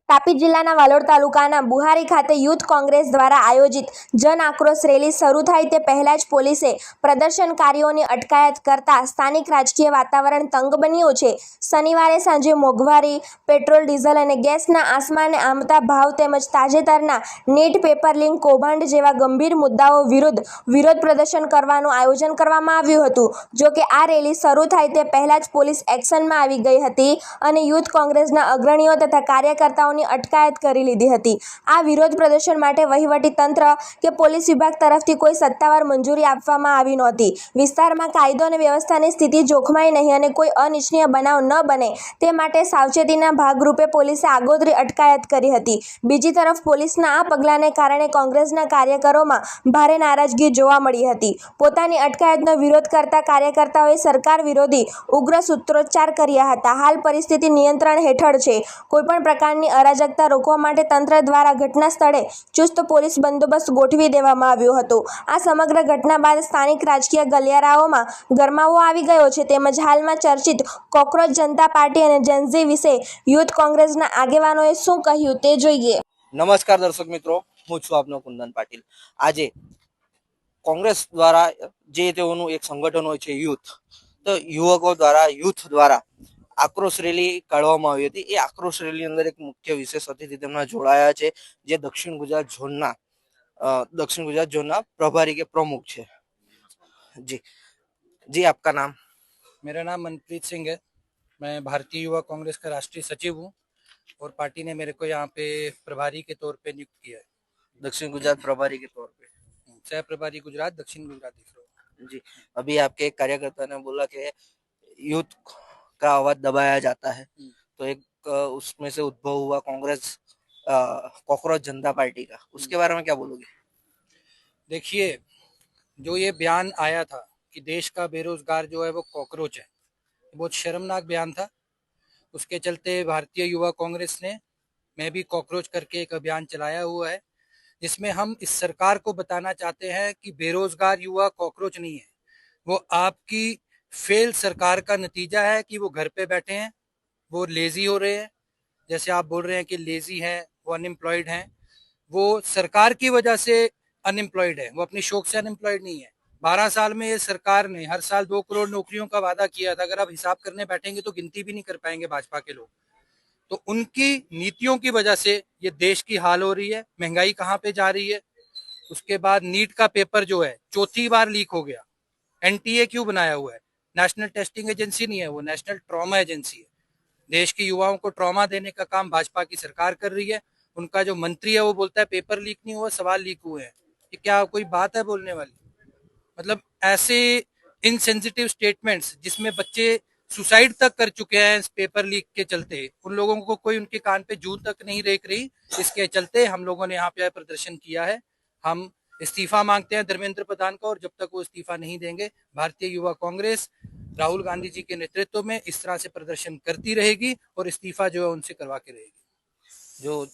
તાપી જિલ્લાના વાલોડ તાલુકાના બુહારી ખાતે યુથ કોંગ્રેસ દ્વારા આયોજિત જન આક્રોશ રેલી શરૂ થાય તે પહેલા જ પોલીસે પ્રદર્શનકારીઓની અટકાયત કરતા સ્થાનિક રાજકીય વાતાવરણ તંગ બન્યું છે। શનિવારે સાંજે મોંઘવારી, પેટ્રોલ, ડીઝલ અને ગેસના આસમાને આંબતા ભાવ તેમજ તાજેતરના નીટ પેપર લીક કૌભાંડ જેવા ગંભીર મુદ્દાઓ વિરુદ્ધ વિરોધ પ્રદર્શન કરવાનું આયોજન કરવામાં આવ્યું હતું। જો કે આ રેલી શરૂ થાય તે પહેલા જ પોલીસ એક્શનમાં આવી ગઈ હતી અને યુથ કોંગ્રેસના અગ્રણીઓ તથા કાર્યકર્તાઓની અટકાયત કરી લીધી હતી। આ વિરોધ પ્રદર્શન માટે વહીવટી તંત્ર કે પોલીસ વિભાગ તરફથી કોઈ સત્તાવાર મંજૂરી આપવામાં આવી નહોતી। વિસ્તારમાં કાયદો અને વ્યવસ્થાની સ્થિતિ જોખમાય નહીં અને કોઈ અનિચ્છનીય બનાવ ન બને તે માટે સાવચેતીના ભાગરૂપે પોલીસે આગોતરી અટકાયત કરી હતી। બીજી તરફ પોલીસના આ પગલાંને કારણે કોંગ્રેસના કાર્યકરોમાં ભારે નારાજગી જોવા મળી હતી। પોતાની અટકાયતનો વિરોધ કરતા કાર્યકર્તાઓએ સરકાર વિરોધી ઉગ્ર સૂત્રોચ્ચાર કર્યા હતા। હાલ પરિસ્થિતિ નિયંત્રણ હેઠળ છે। કોઈપણ પ્રકારની અરાજકતા રોકવા માટે તંત્ર દ્વારા ઘટના સ્થળે ચુસ્ત પોલીસ બંદોબસ્ત ગોઠવી દેવામાં આવ્યો હતો। આ સમગ્ર ઘટના બાદ સ્થાનિક રાજકીય ગલિયારાઓમાં ગરમાવો આવી ગયો છે। તેમજ હાલમાં ચર્ચિત કોકરોચ જનતા પાર્ટી અને જેનઝી વિશે યુથ કોંગ્રેસના આગેવાનોએ શું કહ્યું તે જોઈએ। નમસ્કાર દર્શક મિત્રો, હું છું આપનો કુંદન પાટીલ। આજે કોંગ્રેસ દ્વારા જે તેઓનું એક સંગઠન હોય છે યુથ, તો યુવકો દ્વારા યુથ દ્વારા આક્રોશ રેલી કાઢવામાં આવી હતી। એ આક્રોશ રેલી અંદર એક મુખ્ય વિશેષ અતિથિ તેમના જોડાયા છે, જે દક્ષિણ ગુજરાત ઝોનના પ્રભારી કે પ્રमुख છે। जी जी, आपका नाम? मेरा नाम मनप्रीत सिंह है। मैं भारतीय युवा कांग्रेस का राष्ट्रीय सचिव हूँ और पार्टी ने मेरे को यहाँ पे प्रभारी के तौर पे नियुक्त किया है। दक्षिण गुजरात प्रभारी के तौर पे? सह प्रभारी गुजरात, दक्षिण गुजरात दिख रहा हूँ। जी, अभी आपके एक कार्यकर्ता ने बोला कि यूथ का आवाज दबाया जाता है, तो एक उसमें से उद्भव हुआ कांग्रेस कॉकरोच जनता पार्टी का, उसके बारे में क्या बोलोगे? देखिए, जो ये बयान आया था कि देश का बेरोजगार जो है वो कॉकरोच है, बहुत शर्मनाक बयान था। उसके चलते भारतीय युवा कांग्रेस ने, मैं भी कॉकरोच करके एक अभियान चलाया हुआ है, जिसमें हम इस सरकार को बताना चाहते हैं कि बेरोजगार युवा कॉकरोच नहीं है, वो आपकी फेल सरकार का नतीजा है कि वो घर पे बैठे हैं, वो लेजी हो रहे हैं। जैसे आप बोल रहे हैं कि लेजी हैं, वो अनएम्प्लॉयड हैं, वो सरकार की वजह से अनएम्प्लॉयड है, वो अपनी शौक से अनएम्प्लॉयड नहीं है। 12 साल में ये सरकार ने हर साल 2 करोड़ नौकरियों का वादा किया था। अगर आप हिसाब करने बैठेंगे तो गिनती भी नहीं कर पाएंगे भाजपा के लोग। तो उनकी नीतियों की वजह से ये देश की हाल हो रही है। महंगाई कहाँ पे जा रही है। उसके बाद नीट का पेपर जो है चौथी बार लीक हो गया। एनटीए क्यों बनाया हुआ है? नेशनल टेस्टिंग एजेंसी नहीं है, वो नेशनल ट्रॉमा एजेंसी है। देश के युवाओं को ट्रॉमा देने का काम भाजपा की सरकार कर रही है। उनका जो मंत्री है वो बोलता है पेपर लीक नहीं हुआ, सवाल लीक हुए हैं। ये क्या कोई बात है बोलने वाली? मतलब ऐसे इनसेंसिटिव स्टेटमेंट्स जिसमें बच्चे सुसाइड तक कर चुके हैं इस पेपर लीक के चलते, उन लोगों को कोई उनके कान पे जूं तक नहीं रेख रही। इसके चलते हम लोगों ने यहाँ पे प्रदर्शन किया है। हम इस्तीफा मांगते हैं धर्मेंद्र प्रधान का, और जब तक वो इस्तीफा नहीं देंगे भारतीय युवा कांग्रेस राहुल गांधी जी के नेतृत्व में इस तरह से प्रदर्शन करती रहेगी और इस्तीफा जो है उनसे करवा के रहेगी। जो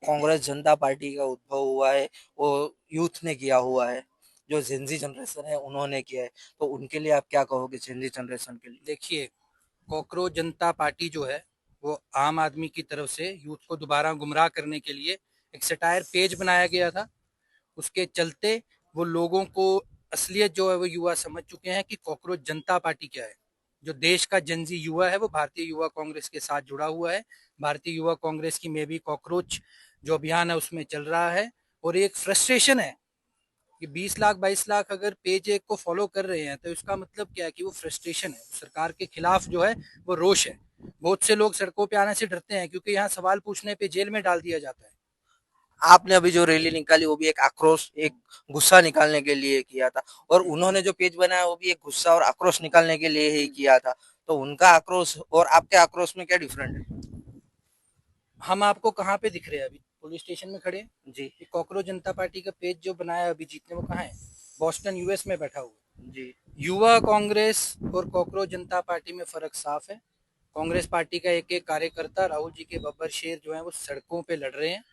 कांग्रेस जनता पार्टी का उद्भव हुआ है वो यूथ ने किया हुआ है, जो जेनजी जनरेशन है उन्होंने किया है, तो उनके लिए आप क्या कहोगे जेनजी जनरेशन के लिए? देखिए, कॉकरोच जनता पार्टी जो है वो आम आदमी की तरफ से यूथ को दोबारा गुमराह करने के लिए एक सटायर पेज बनाया गया था। उसके चलते वो लोगों को असलियत जो है वो युवा समझ चुके हैं कि कॉकरोच जनता पार्टी क्या है। जो देश का जनजी युवा है वो भारतीय युवा कांग्रेस के साथ जुड़ा हुआ है। भारतीय युवा कांग्रेस की में भी कॉकरोच जो अभियान है उसमें चल रहा है। और एक फ्रस्ट्रेशन है कि 20 लाख 22 लाख अगर पेज एक को फॉलो कर रहे हैं तो इसका मतलब क्या है कि वो फ्रस्ट्रेशन है, सरकार के खिलाफ जो है वो रोष है। बहुत से लोग सड़कों पे आने से डरते हैं क्योंकि यहाँ सवाल पूछने पे जेल में डाल दिया जाता है। आपने अभी जो रैली निकाली वो भी एक आक्रोश, एक गुस्सा निकालने के लिए किया था, और उन्होंने जो पेज बनाया वो भी एक गुस्सा और आक्रोश निकालने के लिए ही किया था, तो उनका आक्रोश और आपके आक्रोश में क्या डिफरेंट है? हम आपको कहाँ पे दिख रहे हैं? अभी पुलिस स्टेशन में खड़े हैं जी कॉकरोच जनता पार्टी का पेज जो बनाया अभिजीत ने, वो कहाँ है? बॉस्टन यूएस में बैठा हुआ। जी, युवा कांग्रेस और कॉकरोच जनता पार्टी में फर्क साफ है। कांग्रेस पार्टी का एक एक कार्यकर्ता राहुल जी के बब्बर शेर जो है वो सड़कों पे लड़ रहे हैं,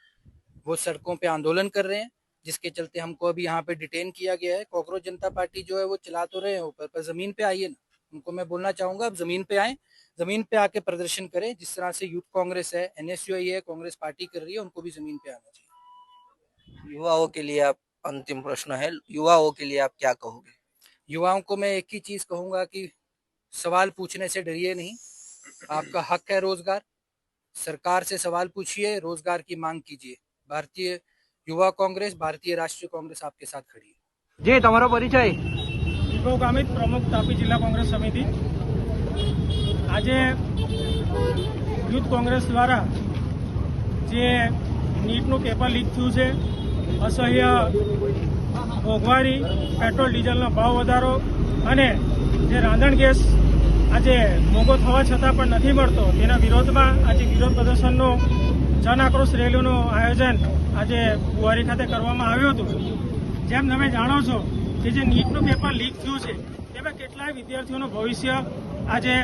वो सड़कों पे आंदोलन कर रहे हैं, जिसके चलते हमको अभी यहाँ पे डिटेन किया गया है। कॉकरोच जनता पार्टी जो है वो चला तो रहे हैं ऊपर, पर जमीन पे आइए ना। उनको मैं बोलना चाहूंगा अब जमीन पे आए, जमीन पे आके प्रदर्शन करें। जिस तरह से यूथ कांग्रेस है, एनएसयूआई है, कांग्रेस पार्टी कर रही है, उनको भी जमीन पे आना चाहिए। युवाओं के लिए आप, अंतिम प्रश्न है, युवाओं के लिए आप क्या कहोगे? युवाओं को मैं एक ही चीज कहूंगा कि सवाल पूछने से डरिए नहीं। आपका हक है रोजगार। सरकार से सवाल पूछिए, रोजगार की मांग कीजिए। भारतीय युवा कांग्रेस, भारतीय राष्ट्रीय कांग्रेस आपके साथ खड़ी है। जे तमारो परिचय? વિભવ ગામિત, પ્રમુખ તાપી જિલ્લા કોંગ્રેસ સમિતિ। આજે યુથ કોંગ્રેસ દ્વારા જે નીટનું પેપર લીક થયું છે, અસહ્ય મોંઘવારી, પેટ્રોલ ડીઝલનો ભાવ વધારો અને જે રાંધણ ગેસ આજે મોંઘો થવા છતાં પણ નથી મળતો, તેના વિરોધમાં આજે વિરોધ પ્રદર્શનનું જન આક્રોશ રેલીનું આયોજન આજે બુહારી ખાતે કરવામાં આવ્યું હતું। જેમ તમે જાણો છો કે જે નીટનું પેપર લીક થયું છે તેમાં કેટલાય વિદ્યાર્થીઓનું ભવિષ્ય આજે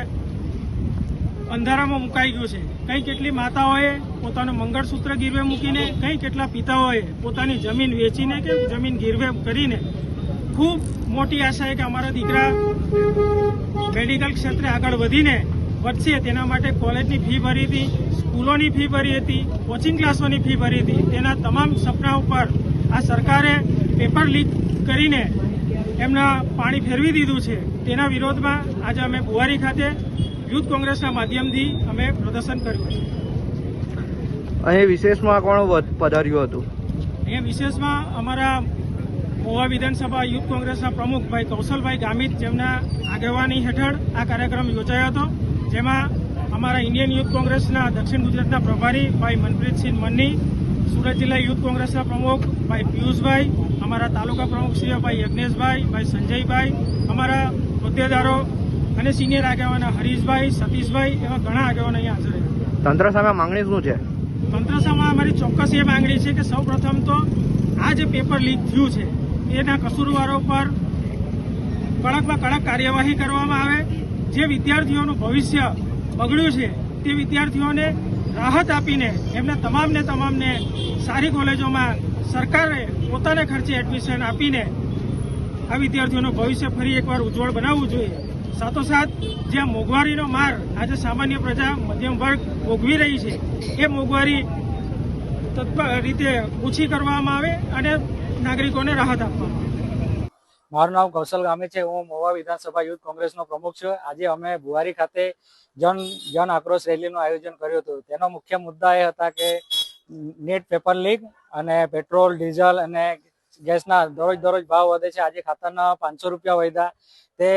અંધારામાં મુકાઈ ગયું છે। કઈ કેટલી માતાઓએ પોતાનું મંગળસૂત્ર ગીરવે મૂકીને, કઈ કેટલા પિતાઓએ પોતાની જમીન વેચીને કે જમીન ગીરવે કરીને ખૂબ મોટી આશા છે કે અમારા દીકરા મેડિકલ ક્ષેત્રે આગળ વધીને વધશે, તેના માટે કોલેજની ફી ભરી હતી, સ્કૂલોની ફી ભરી હતી, કોચિંગ ક્લાસોની ફી ભરી હતી। તેના તમામ સપના ઉપર આ સરકારે પેપર લીક કરીને એમના પાણી ફેરવી દીધું છે। તેના વિરોધમાં આજે અમે બુહારી ખાતે યુથ કોંગ્રેસના માધ્યમથી અમે પ્રદર્શન કર્યું છે। અહીં વિશેષમાં કોણ પધાર્યું હતું? અહીંયા વિશેષમાં અમારા મહુવા વિધાનસભા યુથ કોંગ્રેસના પ્રમુખ ભાઈ કૌશલભાઈ ગામિત, જેમના આગેવાની હેઠળ આ કાર્યક્રમ યોજાયો હતો, જેમાં અમારા ઇન્ડિયન યુથ કોંગ્રેસના દક્ષિણ ગુજરાતના પ્રભારી ભાઈ મનપ્રીતસિંહ મન્ની, સુરત જિલ્લા યુથ કોંગ્રેસના પ્રમુખ ભાઈ પિયુષભાઈ, અમારા તાલુકા પ્રમુખશ્રીઓ ભાઈ યજ્ઞેશભાઈ, ભાઈ સંજયભાઈ, અમારા હોદ્દેદારો અને સિનિયર આગેવાના હરીશભાઈ, સતીશભાઈ, એવા ઘણા આગેવાનો અહીંયા હાજર રહ્યા। તંત્ર સામે માંગણી શું છે? તંત્ર સામે અમારી ચોક્કસ એ માંગણી છે કે સૌપ્રથમ તો આ જે પેપર લીક થયું છે તેના કસૂરવારો પર કડકમાં કડક કાર્યવાહી કરવામાં આવે। જે વિદ્યાર્થીઓનું ભવિષ્ય બગડ્યું છે તે વિદ્યાર્થીઓને રાહત આપીને એમને તમામને સારી કોલેજોમાં સરકારે પોતાના ખર્ચે એડમિશન આપીને આ વિદ્યાર્થીઓનું ભવિષ્ય ફરી એકવાર ઉજ્જવળ બનાવવું જોઈએ। સાથોસાથ જે મોંઘવારીનો માર આજે સામાન્ય પ્રજા, મધ્યમ વર્ગ ભોગવી રહી છે, એ મોંઘવારી રીતે ઓછી કરવામાં આવે અને નાગરિકોને રાહત આપવામાં આવે। મારું નામ કૌશલ ગામિત છે। હું મહુવા વિધાનસભા યુથ કોંગ્રેસનો પ્રમુખ છું। આજે અમે બુહારી ખાતે જન આક્રોશ રેલીનું આયોજન કર્યું હતું। તેનો મુખ્ય મુદ્દા એ હતા કે નીટ પેપર લીક અને પેટ્રોલ, ડીઝલ અને ગેસના દરરોજ ભાવ વધે છે। આજે ખાતરના 500 રૂપિયા વધ્યા। તે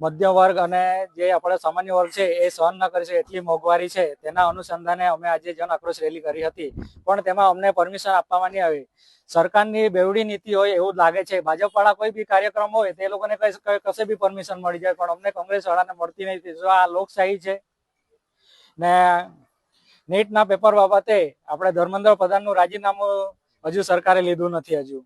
મધ્યમ વર્ગ અને જે આપણે સામાન્ય વર્ગ છે એ સહન ન કરી શકે એટલી મોંઘવારી છે। તેના અનુસંધાને અમે આજે જન આક્રોશ રેલી કરી હતી, પણ તેમાં અમને પરમિશન આપવામાં નહીં આવી। સરકારની બેવડી નીતિ હોય એવું લાગે છે। ભાજપ વાળા કોઈ બી કાર્યક્રમ હોય તે લોકોને કશે બી પરમિશન મળી જાય, પણ અમને કોંગ્રેસ વાળાને મળતી નથી। જો આ લોકશાહી છે ને નીટના પેપર બાબતે આપણે ધર્મેન્દ્ર પ્રધાનનું રાજીનામું હજુ સરકારે લીધું નથી હજુ,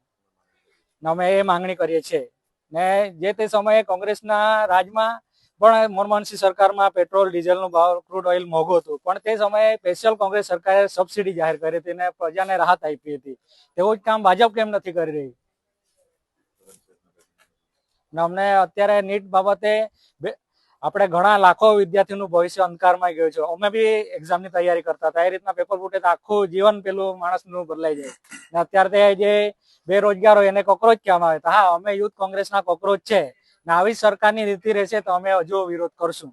અમે એ માંગણી કરીએ છીએ। ને જે તે સમયે કોંગ્રેસના રાજમાં પણ મનમોહનસિંહ સરકારમાં પેટ્રોલ, ડીઝલનો ભાવ, ક્રૂડ ઓઇલ મોંઘું હતું, પણ તે સમયે સ્પેશિયલ કોંગ્રેસ સરકારે સબસિડી જાહેર કરી હતી અને પ્રજાને રાહત આપી હતી। તેવું જ કામ ભાજપ કેમ નથી કરી રહી? અમને અત્યારે નીટ બાબતે આપણે ઘણા લાખો વિદ્યાર્થીનું ભવિષ્ય અંધકારમાં ગયું છે। અમે બી એક્ઝામની તૈયારી કરતા હતા, એ રીતના પેપર ફૂટે તો આખું જીવન પેલું માણસનું બદલાઈ જાય। ને અત્યારે જે બેરોજગાર હોય એને કોકરોચ કહેવામાં આવે। તો હા, અમે યુથ કોંગ્રેસના કોકરોચ છે ને આવી સરકારની નીતિ રહેશે તો અમે હજુ વિરોધ કરશું।